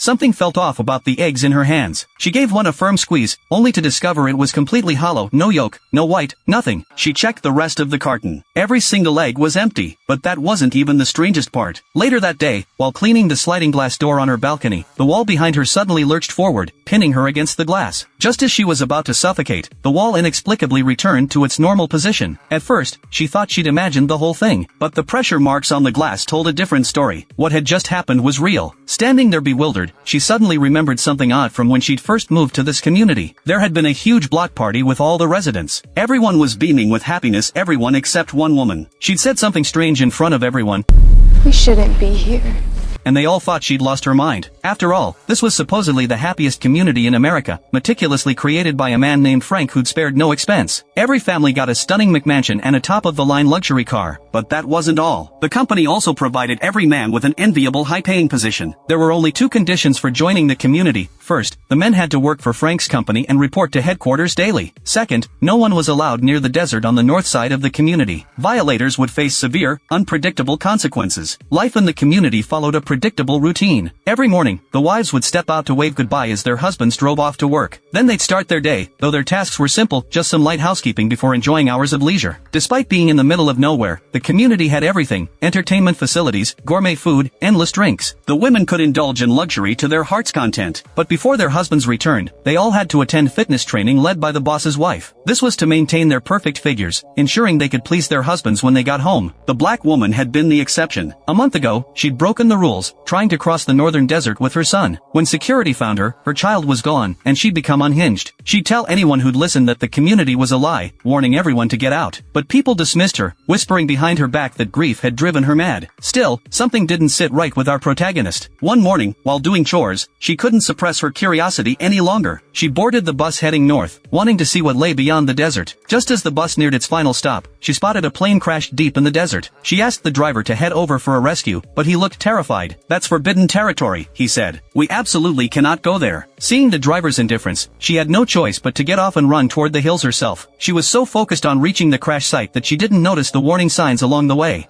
something felt off about the eggs in her hands. She gave one a firm squeeze, only to discover it was completely hollow, no yolk, no white, nothing. She checked the rest of the carton. Every single egg was empty, but that wasn't even the strangest part. Later that day, while cleaning the sliding glass door on her balcony, the wall behind her suddenly lurched forward, pinning her against the glass. Just as she was about to suffocate, the wall inexplicably returned to its normal position. At first, she thought she'd imagined the whole thing, but the pressure marks on the glass told a different story. What had just happened was real. Standing there bewildered, she suddenly remembered something odd from when she'd first moved to this community. There had been a huge block party with all the residents. Everyone was beaming with happiness, everyone except one woman. She'd said something strange in front of everyone. We shouldn't be here. And they all thought she'd lost her mind. After all, this was supposedly the happiest community in America, meticulously created by a man named Frank who'd spared no expense. Every family got a stunning McMansion and a top-of-the-line luxury car. But that wasn't all. The company also provided every man with an enviable high-paying position. There were only two conditions for joining the community. First, the men had to work for Frank's company and report to headquarters daily. Second, no one was allowed near the desert on the north side of the community. Violators would face severe, unpredictable consequences. Life in the community followed a predictable routine. Every morning, the wives would step out to wave goodbye as their husbands drove off to work. Then they'd start their day, though their tasks were simple, just some light housekeeping before enjoying hours of leisure. Despite being in the middle of nowhere, the community had everything: entertainment facilities, gourmet food, endless drinks. The women could indulge in luxury to their heart's content. But before their husbands returned, they all had to attend fitness training led by the boss's wife. This was to maintain their perfect figures, ensuring they could please their husbands when they got home. The black woman had been the exception. A month ago, she'd broken the rules, trying to cross the northern desert with her son. When security found her, her child was gone, and she'd become unhinged. She'd tell anyone who'd listen that the community was a lie, warning everyone to get out. But people dismissed her, whispering behind her back that grief had driven her mad. Still, something didn't sit right with our protagonist. One morning, while doing chores, she couldn't suppress her curiosity any longer. She boarded the bus heading north, wanting to see what lay beyond the desert. Just as the bus neared its final stop, she spotted a plane crashed deep in the desert. She asked the driver to head over for a rescue, but he looked terrified. "That's forbidden territory," he said. "We absolutely cannot go there." Seeing the driver's indifference, she had no choice but to get off and run toward the hills herself. She was so focused on reaching the crash site that she didn't notice the warning signs along the way.